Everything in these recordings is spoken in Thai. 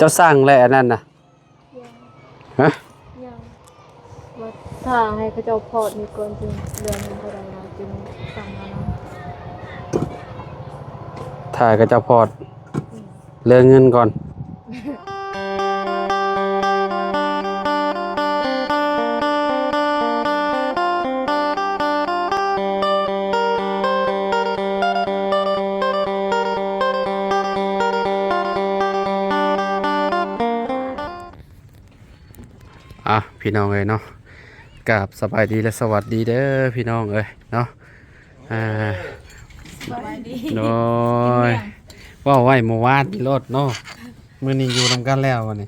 จ้าสร้างแล้วอันนั้นน่ะฮะยังว่าถ้าให้เขาเจ้าพอดนี่ก่อนจริงเดือนนึงเท่าไหร่เราจึงสั่งมาเนาะถ่ายกับเจ้าพอดเรื่องเงินก่อนพี่น้องเอ้ยเนาะกราบสบายดีและสวัสดีเด้อพี่น้องเอ้ยเนาะสบายดี โดยว่าไว้เมื่อวานนี่รถเนาะมื้อนี้อยู่นำกันแล้ววันนี้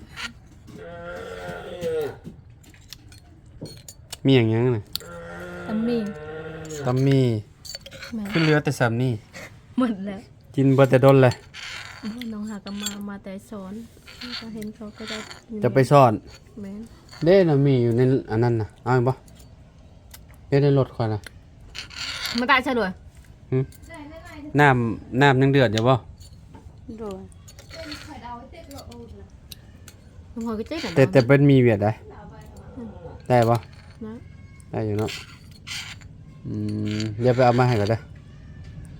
มีหยังน่ะ ตำมี ตำมีขึ้นเรือแต่ซ้ำนี่ หมดแล้ว กินบ่แต่ดนเลย น้องหากมาแต่สอนก็เห็นเขาก็ได้ จะไปซ่อน แม่น เด้น่ะมีอยู่ในอันนั้นน่ะเอาบ่เด้ในรถค่อยน่ะ มาตายใช่ด้วย น้ำยังเดือดอยู่บ่ ด้วยน้องหอก็เจ๊กัน แต่เป็นมีเวียดได้บ่ นะ ได้อยู่เนาะเดี๋ยวไปเอามาให้ก่อนเด้อ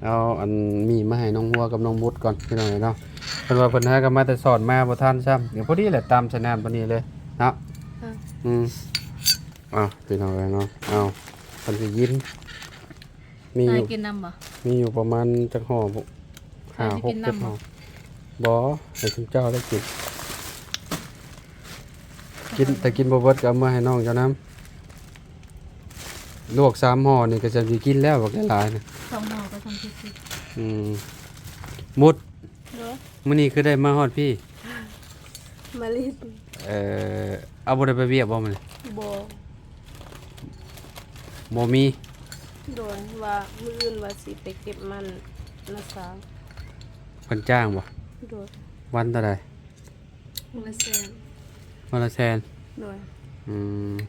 เอาอันมีมาให้น้องหัวกับน้องมุดก่อนพี่น้องเนาะเพิ่นว่าเพิ่นหากันมาแต่สอนมาบ่ทันซ้ำเดี๋ยวพอดีแหละตามสนามตัวนี้เลยเนาะพี่น้องเนาะเอาเพิ่นสิยินมีอยู่ กินน้ำบ่ มีอยู่ประมาณจักห่อบุ5 6 7ห่อบ่ให้คุณเจ้าได้กินแต่กินบ่เบิดก็เอามาให้น้องเจ้าน้ำลวก3ห่อนี่ก็จะสิกินแล้วบักหลายๆนะ สองหอก็ทำผิด มุด ด้วย มื้อนี้คือได้มาฮอดพี่ มาลิด เอาบ่ได้ไปเวียกบ่มื้อนี้ บ่ บ่มี โดยว่ามื้ออื่นว่าสิไปเก็บมันนะสาว เพิ่นจ้างบ่ โดย วันเท่าใด มื้อละแสน วันละแสน โดย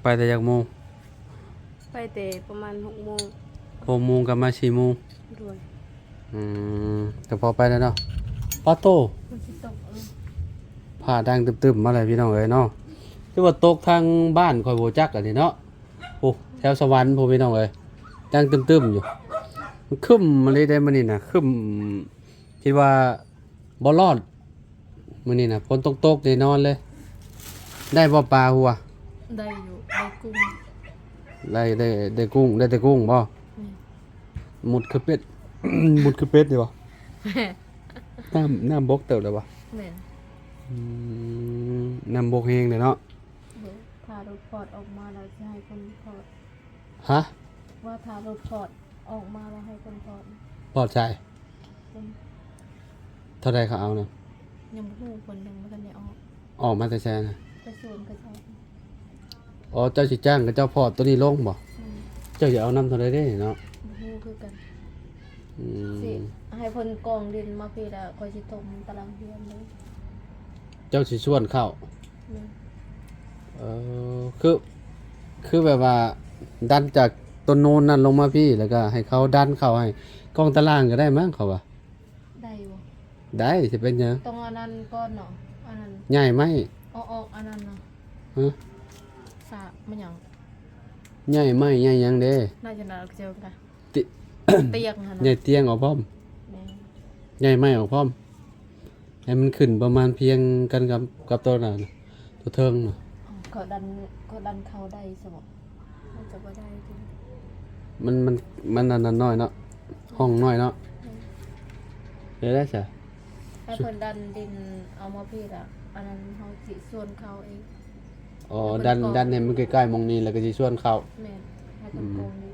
ไปแต่จักโมง ไปแต่ประมาณ6 โมง 6 โมงกลับมา4 โมง โดย ก็พอไปแล้วเนาะปาโต มันสิตกผ้าดังตึมๆมาเลยพี่น้องเอ้ยเนาะคือว่าตกทางบ้านข่อยบ่จักอันนี้เนาะโอ้แถวสวรรค์พุ่นพี่น้องเอ้ยดังตึมๆอยู่มันคึ้มมาเลยได้มื้อนี้น่ะคึ้มคิดว่าบ่รอดมื้อนี้น่ะฝนตกๆแน่นอนเลย ได้บ่ปลาหัว ได้อยู่ได้กุ้ง ได้กุ้งได้แต่กุ้งบ่หมุดคือเป็ด หมุดคือเป็ดดีบ่น้ำบกเติบเลยบ่ แม่น น้ำบกแห้งเลยเนาะ ถ้ารถพอดออกมาแล้วจะให้คนพอด ฮะ ว่าถ้ารถพอดออกมาแล้วให้คนพอด ปลอดใจเท่าใดเขาเอาน่ะ ยังบ่ฮู้คนยังบ่ทันได้ออก ออกมาแต่แซนน่ะ ไปสวนก็ชอบ อ๋อเจ้าสิจ้างกับเจ้าพอดตัวนี้ลงบ่เจ้าอย่าเอาน้ำเท่าใดเด้เนาะ บ่ฮู้คือกัน อืม สิให้เพิ่นกองดินมาพี่แล้วค่อยสิถมตารางเรียนเลย เจ้าสิชวนเข้า แม่น คือแบบว่าดันจากต้นโน้นนั่นลงมาพี่แล้วก็ให้เขาดันเข้าให้กองตารางก็ได้มั้งเขาว่า ได้บ่ ได้สิเป็นหยัง ต้องอันนั้นก่อนเนาะอันนั้น ใหญ่ไหม ออกอันนั้นเนาะ ฮะ สะมันหยัง ใหญ่ไหมใหญ่หยังเด้ น่าจะน่าเจอกัน ติ เตียงหั่น ใหญ่ น่ะ เตียงออกพร้อม แม่น ใหญ่ไหมออกพร้อมให้มันขึ้นประมาณเพียงกันกับตัวน่ะตัวเทิงน่ะ ก็ดันเข้าได้ซะบ่มันจะบ่ได้จริง มันอันนั้นน้อยเนาะห้องน้อยเนาะเดี๋ยวได้จ้ะ ให้เพิ่นดันดินเอามาพี่ละอันนั้นเฮาสิส่วนเขาเอง อ๋อดันให้มันใกล้ๆมองนี้แล้วก็สิชวนเข้า แม่นให้เพิ่นกองดิน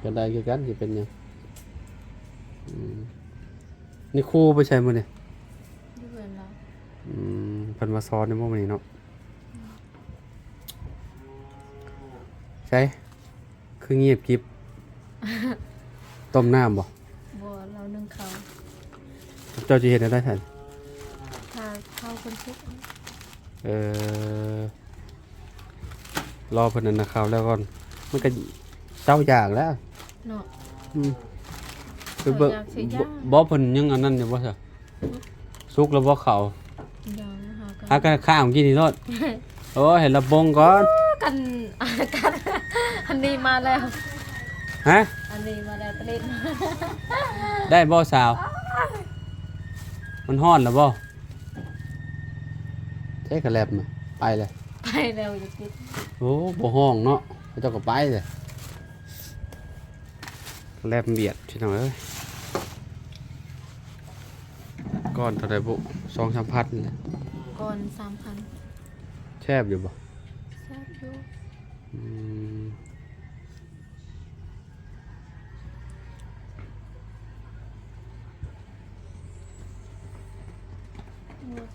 ก็ได้คือกันสิเป็นหยังนี่ครูไปใช้มื้อนี่ อยู่เพิ่นละ เพิ่นมาสอนในมื้อนี้เนาะใช่คือเงียบกริบ ต้มน้ำบ่ บ่เรานึ่งข้าว เจ้าสิเฮ็ดได้ทัน ถ้าข้าวเพิ่นสุก รอเพิ่นนั่นนะข้าวแล้วก่อนมันก็เจ้าอย่างแล้ว เนาะ คือเบิ่ง อยากสิย่าง บ่เพิ่นยังอันนั้นอยู่บ่ซะสุกแล้วบ่ข้าว ยังหาก หากันข้าวกินนี่รถโอ้เห็นระบงก่อน กันกันอันนี้มาแล้ว ฮะ อันนี้มาแล้วตะลิด ได้บ่สาว มันฮ้อนแล้วบ่เทกระแลบมาไปเลย ไปเร็วอย่าคิด โอ้บ่ห้องเนาะเจ้าก็ไปเลยกระแลบเบียดพี่น้องเอ้ยก้อนเท่าใดบุ2-3 พันนี่แหละ ก่อน 3,000 แซ่บอยู่บ่ แซ่บอยู่ อืม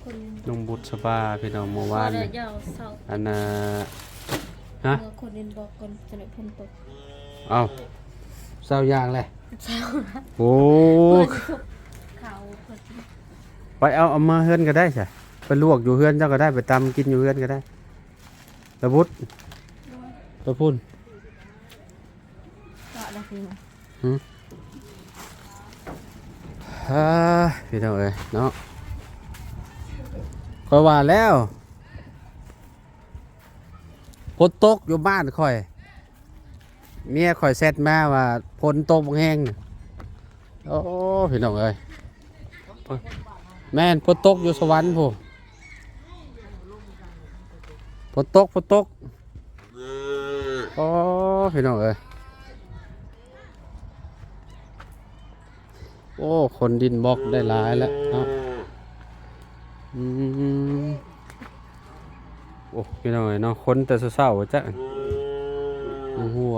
คน ลุงบุษบาพี่น้องเมื่อวาน เดี๋ นี่ ยวยาวเสา อันฮะ เมื่อคนอินบอกคนจะได้พ้นตก เอาเศร้าอย่างเลย เช้า โอ้ เขาคน ไปเอามาเฮือนก็ได้ใช่ไปลวกอยู่เฮือนเจ้าก็ได้ไปตำกินอยู่เฮือนก็ได้ตะบุดตะพุ่น ก็ได้คือ ฮ่าพี่น้องเอ้ยเนาะค่อยว่าแล้วฝนตกอยู่บ้านค่อยเมียค่อยเซตมาว่าฝนตกแห้งน่ะโอ้พี่น้องเอ้ยแม่นฝนตกอยู่สวรรค์พูฝนตกโอ้พี่น้องเอ้ยโอ้คนดินบล็อกได้หลายแล้วเนาะอืมโอ้พี่น้องเอ้ยเนาะคนแต่เศร้าๆจ้ะหัว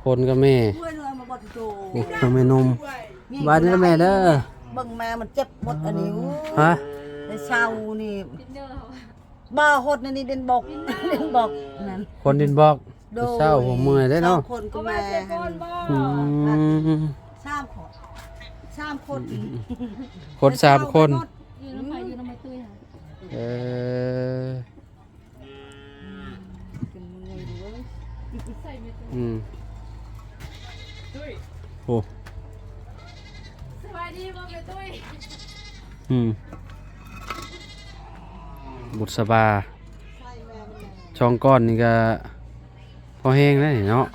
คนกับแม่ ช่วยหน่อยมาบดโจ โอ้กับแม่นมบ้านกับแม่เด้อ เบิ่งแม่มันเจ็บหมดอันนี้ ฮะ ในเช้านี่ ดินเนอร์ บ้าหดนี่เด่นบอกเด่นบอกนั่น คนดินบล็อก โดย เศร้าผมเมื่อยได้เนาะ สามคนก็แม่ อืม 3 คนคน3 คน อยู่น้ำไปอยู่น้ำไปตุ้ยค่ะ เออ เป็นมึงไงดูเว้ย ใส่เม็ด อืมโอ้ สบายดีบ่เม็ดตุ้ย อืมบุษบาช่องก้อนนี่ก็พอแห้งแล้วนี่เนาะ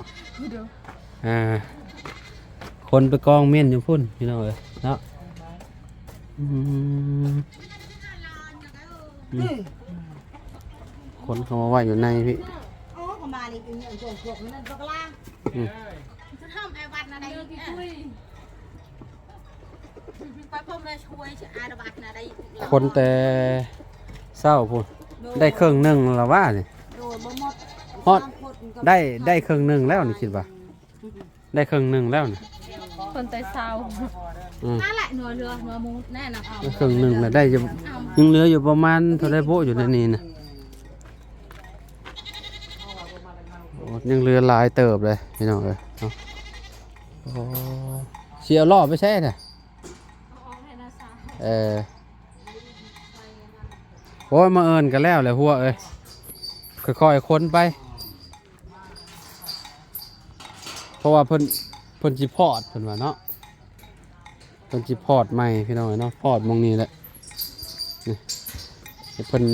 คนไปกองเม่นอยู่พุ่นพี่น้องเอ้ยเนาะอืมคนเขามาไว้อยู่ในพี่ อ๋อก็มานี่เป็นอย่างพวกนั่นก็ล่าง อืม จะทำไอ้วัดอะไร พี่ตุ้ย ไปพ่อมาช่วยอาดวัดอะไร คนแต่เศร้าพุ่นได้ครึ่งหนึ่งแล้วว่านี่ โดยบ่หมด ฮอดได้ครึ่งหนึ่งแล้วนี่คิดว่าได้ครึ่งหนึ่งแล้วนี่ คนแต่เช้า อืม นั่นแหละหนัวเรือหนัวมูแน่นอน ได้ครึ่งหนึ่งแล้วได้อยู่ยังเหลืออยู่ประมาณเท่าไรโบอยู่ในนี้นะโอ้ยังเหลือหลายเติบเลยพี่น้องเอ้ยเนาะโอ้เสียรอบไม่ใช่น่ะโอ้ยมาเอินกันแล้วเลยหัวเอ้ยค่อยๆค้นไปเพราะว่าเพิ่นจิพอดเพิ่นว่าเนาะเพิ่นจิพอดใหม่พี่น้องเอ้ยเนาะพอดมองนี้แหละนี่เพิ่น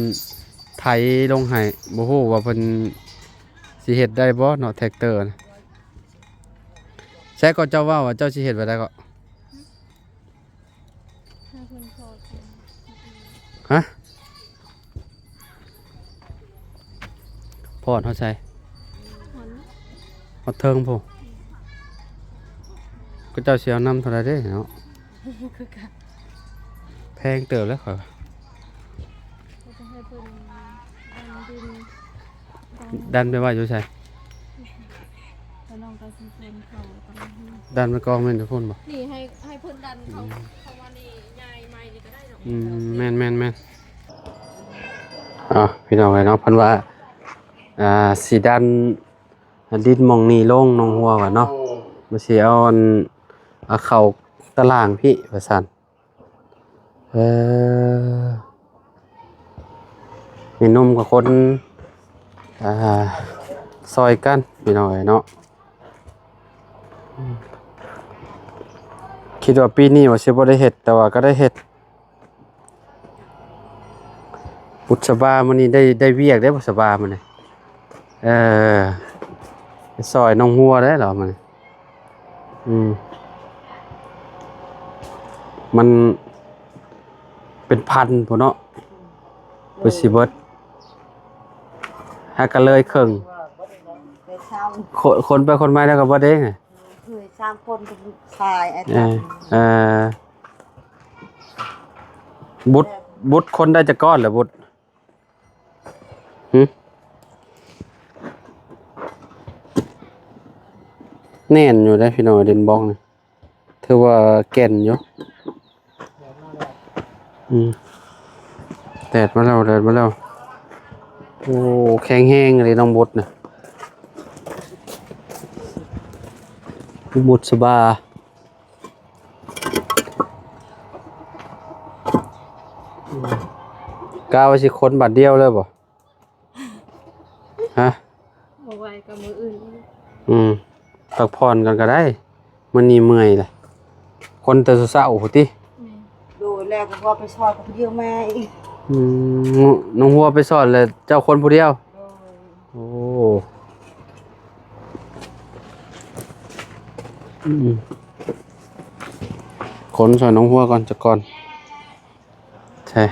ไถลงให้บ่ฮู้ว่าเพิ่นสิเฮ็ดได้บ่เนาะแท็กเตอร์นะใช่ก็เจ้าว่าเจ้าสิเฮ็ดไว้ได้ก็ ให้คนพอกิน ฮะพอดเฮาใส่ หัน เอาเทิงพุ่นก็เจ้าสิเอานำเท่าใดเด้เนาะ คือกัน แพงเติบแล้วข่อย ก็จะให้เพิ่นดันดิน ดันไปว่าอยู่ใส่ ก็น้องก็สิเพิ่นเขาตอนนี้ ดันไปกองแม่นอยู่พุ่นบ่ นี่ให้เพิ่นดันเขาเขาว่านี่ใหญ่ใหม่นี่ก็ได้ดอก แม่นพี่น้องเอ้ยเนาะเพิ่นว่าสิดันดินหม่องนี้ลงหนองหัวว่าเนาะบ่สิเอาเข้าตารางพี่ว่าซั่นมีหนุ่มกับคนซอยกันพี่น้องเอ้ยเนาะคิดว่าปีนี้ว่าสิบ่ได้เฮ็ดแต่ว่าก็ได้เฮ็ด บุษบามื้อนี้ได้เวียกได้บุษบามื้อนี้ไปซอยน้องหัวได้เหรอมื้อนี้มันเป็นพันพุ่นเนาะเพิ่นสิเบิดหากันเลยครึ่ง ไปเช่า คนไปคนมาแล้วก็บ่ได้ไง เคยสร้างคนเป็นชายไอ้ เอ ตั อเอ่อบุตรคนได้จะก้อนเหรอบุตรหึแน่นอยู่ได้พี่น้อยเดนบองนี่ถือว่าแก่นอยู่แดดมาแล้วโอ้แข็งแห้งเลยน้องบุตรน่ะบุตรสบากล้าว่าสิคนบาทเดียวเลยบ่ฮะ บ่ไหวกับมืออื่น พักผ่อนกันก็ได้มันนี่เมื่อยเลยคนแต่เช้าๆพุ่นติ ดูแลก็พอไปซอยกับเดียวแม่อีก น้องหัวไปสอนเลยเจ้าคนผู้เดียวโอ้คนสอนน้องหัวก่อนจะก่อนใช่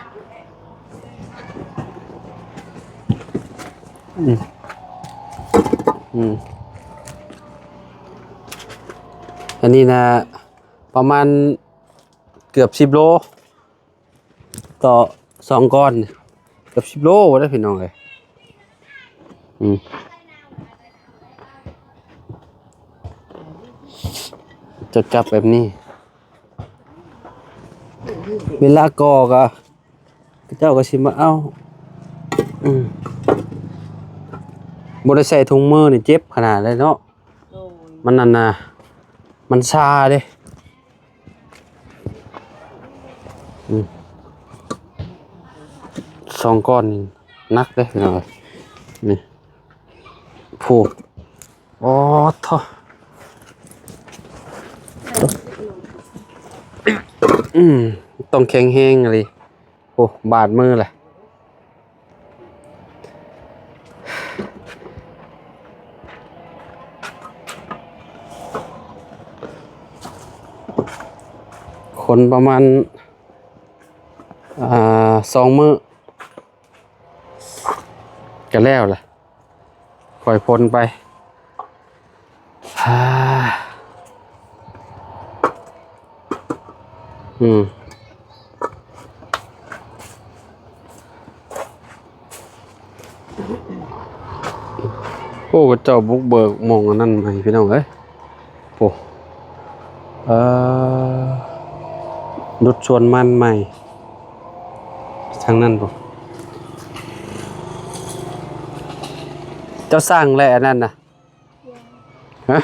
อันนี้นะประมาณเกือบ10 โลต่อ2 ก้อนเกือบ10 โลได้พี่น้องเลยจะจับแบบนี้เวลากอกะเจ้าก็สิมาเอาบ่ได้ใส่ถุงมือนี่เจ็บขนาดเลยเนาะมันนั่นน่ะมันชาเด้2 ก้อนนี่นักเด้พี่น้องนี่ผูกอ๋อท่อต้องแข็งแห้งอะไรโอ้บาดมือเลยคนประมาณ2 มื้อก็แล้วแหละปล่อยพ้นไปโอ้เจ้าบุกเบิกมองอันนั้นไหมพี่น้องเอ้ยโอ้รถชวนมันใหม่ทางนั้นป่ะเจ้าสร้างแหละอันนั้นน่ะฮะ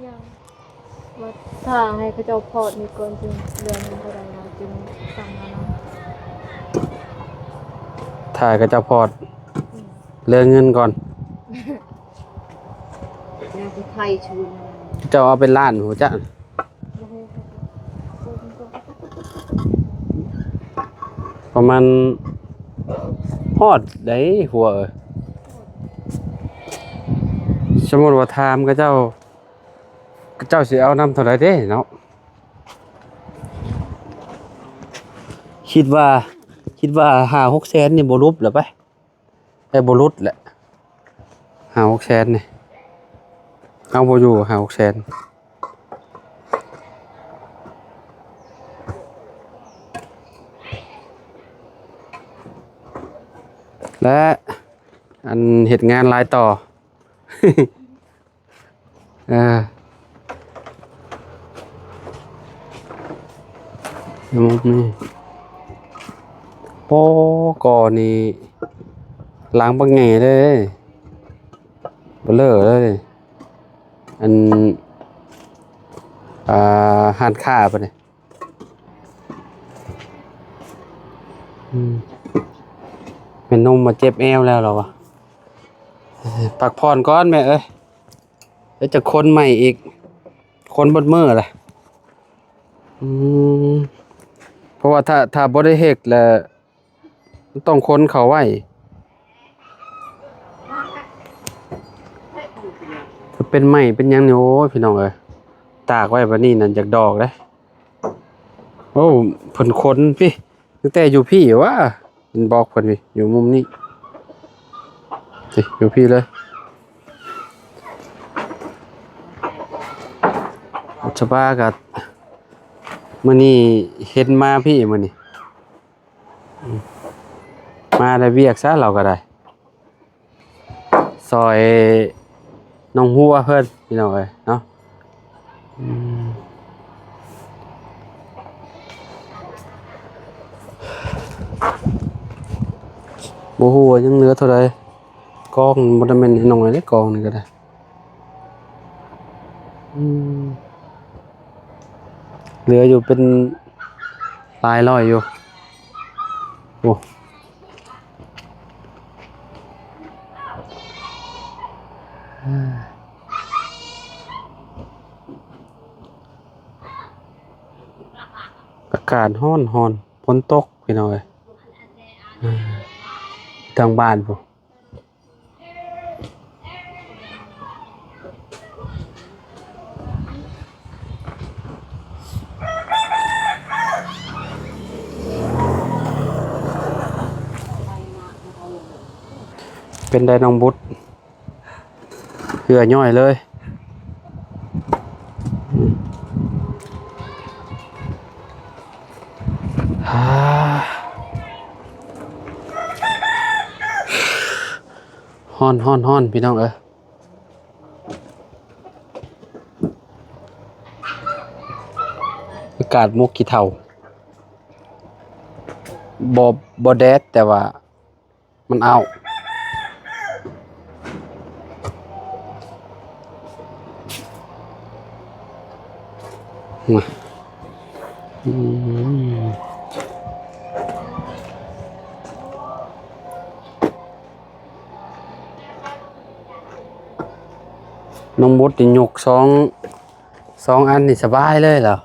ยังว่าถ้าให้เขาเจ้าพอดนี่ก่อนจึงเดือนหนึงเท่าไหร่เราจึงสั่งมาเนาะ ถ่ายกับเจ้าพอดเรื่องเงินก่อน งานที่ไทยชวน เจ้าเอาเป็นล้านหัวจ้ะประมาณฮอดได้หัวสมมติว่าถามกับเจ้าสิเอานำเท่าไหร่เด้เนาะคิดว่า5-6 แสนนี่บ่รุบหรอไปได้บ่รุดแหละ5-6 แสนนี่เอาบ่อยู่5-6 แสนและอันเฮ็ดงานหลายต่อ นี่โป้ก่อนี่ล้างปังแง่เลยเบลอเลยอันหันค่าปะเนี่ยเป็นนมมาเจ็บแอวแล้วเหรอวะพักผ่อนก่อนแม่เอ้ยแล้วจะคนใหม่อีกคนบดมือแหละเพราะว่าถ้าบ่ได้เฮ็ดแล้ว มันต้องคนเขาไว้ถ้าเป็นไม้เป็นหยังนี่โอ้ยพี่น้องเอ้ยตากไว้บัดนี้นั่นจากดอกเด้โอ้เพิ่นคนพี่ตั้งแต่อยู่พี่ว่าเป็นบอกเพิ่นพี่อยู่มุมนี้สิอยู่พี่เลยชะบากับมื้อนี้เห็นมาพี่มื้อนี้มาได้เวียกซะเราก็ได้ซอยน้องหัวเพิ่นพี่น้องเอ้ยเนาะบ่ฮู้ว่ายังเหลือเท่าใดกองบ่ได้แม่นน้อยเด้กองนี่ก็ได้เหลืออยู่เป็นหลายร้อยอยู่โอ้อากาศร้อนฝนตกพี่น้องเอ้ยทางบ้านพุ่นเป็นไดน้องบุตรเหือย่อยเลยฮ้อนพี่น้องเอ้ยอากาศมุกขี้เถ้าบ่แดดแต่ว่ามันเอาน้องบุตรนี่ยกสองอันนี่สบายเลยเหรอ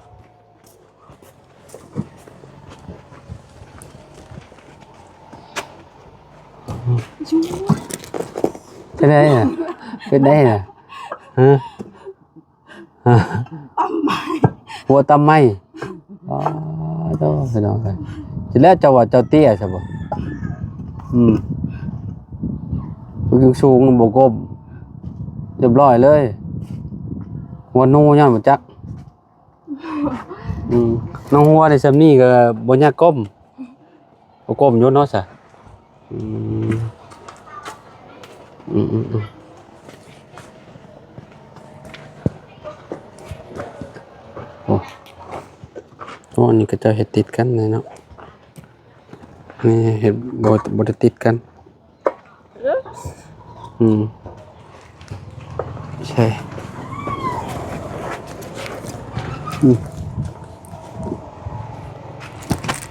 เป็นไงอ่ะเป็นไงอ่ะฮะหัวตำไม้อ๋อโตพี่น้องกันทีแรกเจ้าว่าเจ้าเตี้ยใช่ป่ะมันสูงบ่ก้มเรียบร้อยเลยหัวนูย่านบ่จักน้องหัวในซำนี้ก็บ่ยากก้มบ่ก้มอยู่เนาะซะโอ้นี่ก็จะเฮ็ดติดกันเลยเนาะนี่เฮ็ดบ่ได้ติดกันใช่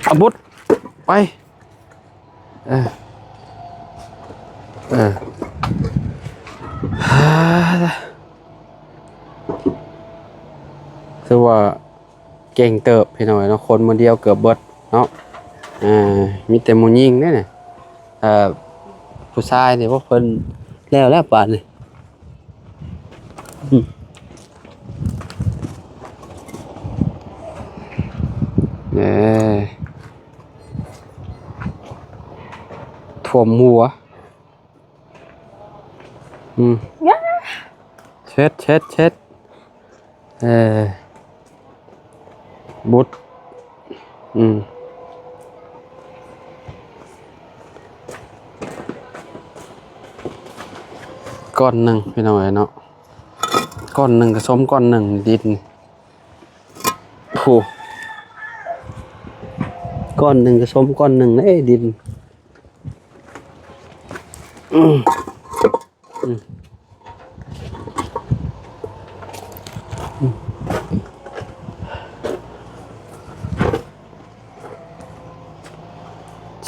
อาบุตรไปคือว่าเก่งเติบพี่น้อยเนาะคนมือเดียวเกือบเบิดเนาะมีแต่หมู่ยิงเนี่ยผู้ชายเนี่ยพวกเพิ่นแล้วป่านนี่ถ่วมหัวเช็ดบุตรก้อนหนึ่งพี่น้อยเนาะก้อนหนึ่งผสมก้อนหนึ่งดินโอ้ก้อนหนึ่งผสมก้อนหนึ่งเอ้ยดิน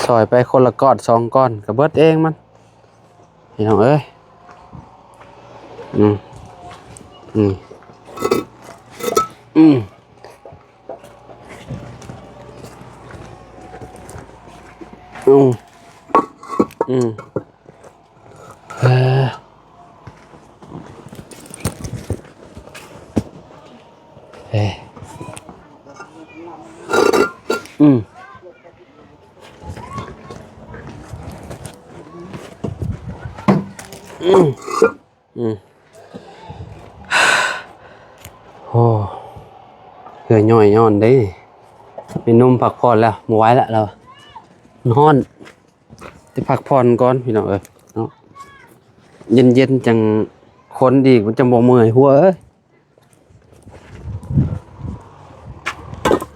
ซอยไปคนละก้อน2ก้อนกับเบิดเองมันพี่น้องเอ้ย อืมเฮ้ยอืมอืมอืมโอ้เหนื่อยย่อยย้อนได้มีนุ่มพักผ่อนแล้วมาไหว้ละเรานอนจะพักผ่อนก่อนพี่น้องเอ้ยเนาะเย็นๆจังคนดีมันจะบ่เมื่อยหัวเอ้ย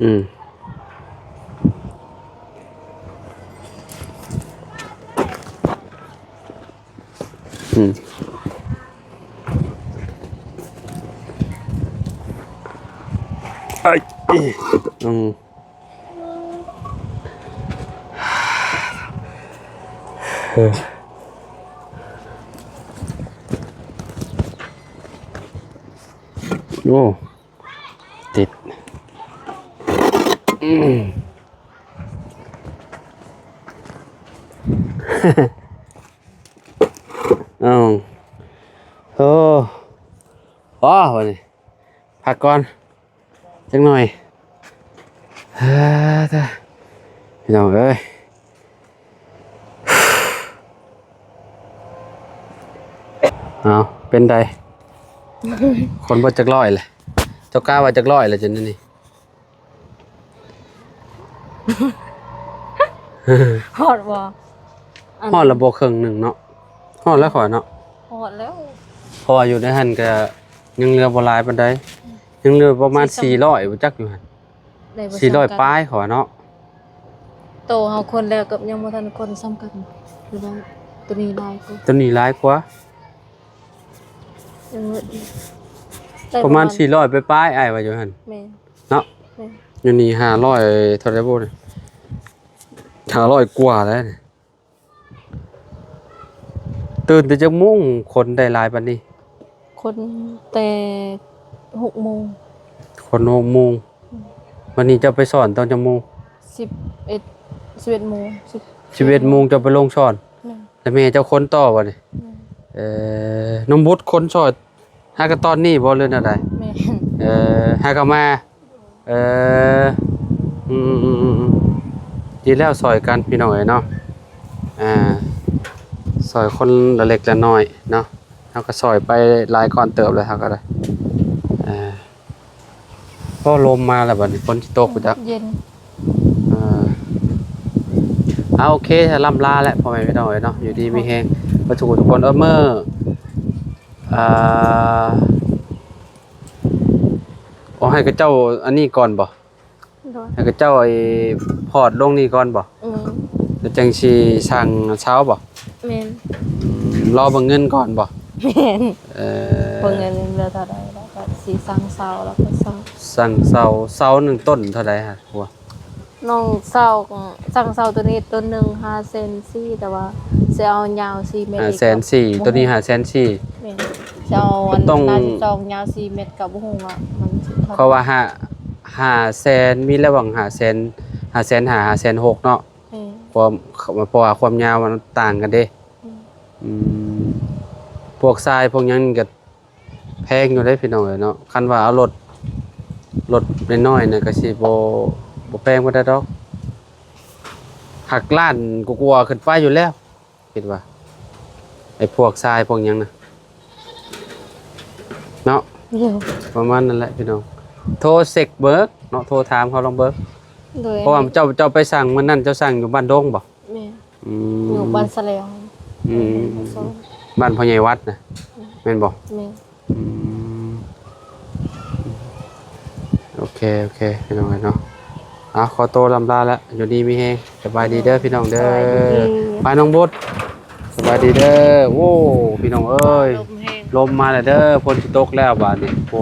อืมอืมไอ้อืมเออโอ้ติดอืมอ้าวโอ้พอวันนี้พักก่อนจังหน่อยเฮ้ยพี่น้องเอ้ยเอาเป็นไดคนบ่จักร้อยเลยเจ้ากล้าว่าจักร้อยเลยจนนี่ ฮอดบ่ ฮอดระบบครึ่งหนึ่งเนาะฮอดแล้วขอเนาะ ฮอดแล้ว เพราะว่าอยู่ในหันก็ยังเหลือบ่หลายปานใดยังเหลือประมาณ400บ่จักอยู่หั่น ได้บ่ซ้ำกัน 400ปลายขอเนาะ โตเฮาคนแล้วกับยังบ่ทันคนซ้ำกันหรือว่าตัวนี้ได้กู ตัวนี้หลายกว่า ยังบ่ดีได้ ประมาณ400ปลายๆอ้ายว่าอยู่หั่น แม่น เนาะ แม่น อยู่นี่500เท่าไหร่บ่เนี่ย500กว่าแล้วเนี่ยตื่นแต่จักโมงคนได้หลายปานนี้ คนแต่6โมง คน6โมงวันนี้จะไปสอนตอนจักโมง 11โมง 11โมงจะไปลงสอน แม่น แล้วแม่เจ้าคนต่อบ่นี่ แม่น น้องบุตรคนสอนหากันตอนนี้บ่เรื่องอะไร แม่น หากันมาอืมดีแล้วซอยกันพี่น้องเอ้ยเนาะซอยคนละเล็กละน้อยเนาะเฮาก็ซอยไปหลายก่อนเติบเลยเฮาก็ได้พอลมมาแล้วบัดนี้ฝนสิตกบ่จัก เย็น เอาโอเคถ้าล่ำลาแล้วพ่อแม่พี่น้องเอ้ยเนาะอยู่ดีมีแฮงประทุกคนเมื่อเอาให้กับเจ้าอันนี้ก่อนบ่ โดย ให้กับเจ้าไอ้พอร์ตลงนี่ก่อนบ่ แล้วจังสิสั่งเช้าบ่ แม่น รอเบิ่งเงินก่อนบ่ แม่น เอ เพิ่นเงินเหลือเท่าใดแล้วก็สิสั่งเซาแล้วก็เซา สั่งเสาหนึ่งต้นเท่าไหร่ฮะหัว น้องเซาสั่งเซาตัวนี้ต้นหนึง5เซนซี่แต่ว่าสิเอายาว4เมตร 500,000ตัวนี้500,000 แม่นจะเอาอัน ต้อง น่าสิจองยาว4เมตรก็บ่ฮู้ว่ามันสิเท่า เพราะว่า500,000มีระหว่าง500,000 500,006เนาะ แม่น เพราะว่าความยาวมันต่างกันเด้อืมพวกทรายพวกหยังนี่ก็แพงอยู่เด้พี่น้องเอ้ยเนาะคันว่าเอารถน้อยๆเนี่ยก็สิบ่แพงบ่ได้ดอกหักล้านกลัวาๆขึ้นไปอยู่แล้วคิดว่าไอ้พวกทรายพวกหยังน่ะเนาะ เดี๋ยว ประมาณนั้นแหละพี่น้องโทรเซ็กเบิกเนาะโทรถามเขาลองเบิก โดย เพราะว่าเจ้าไปสั่งมื้อนั้นเจ้าสั่งอยู่บ้านดงบ่ แม่ อื อยู่ ม บ้านสะแลว อืมบ้านพ่อใหญ่วัดน่ะแม่นบ่ แม่ อืมโอเคพี่น้องเนาะขอโตวลำลาแล้วอยู่ดีมีแฮงสบายดีเด้อพี่น้องเด้อไปน้องบุตรสบายดีเด้อโอ้พี่น้องเอ้ย ลมแห้ง ลมมาแล้วเด้อฝนสิตกแล้วบาดนี้โอ้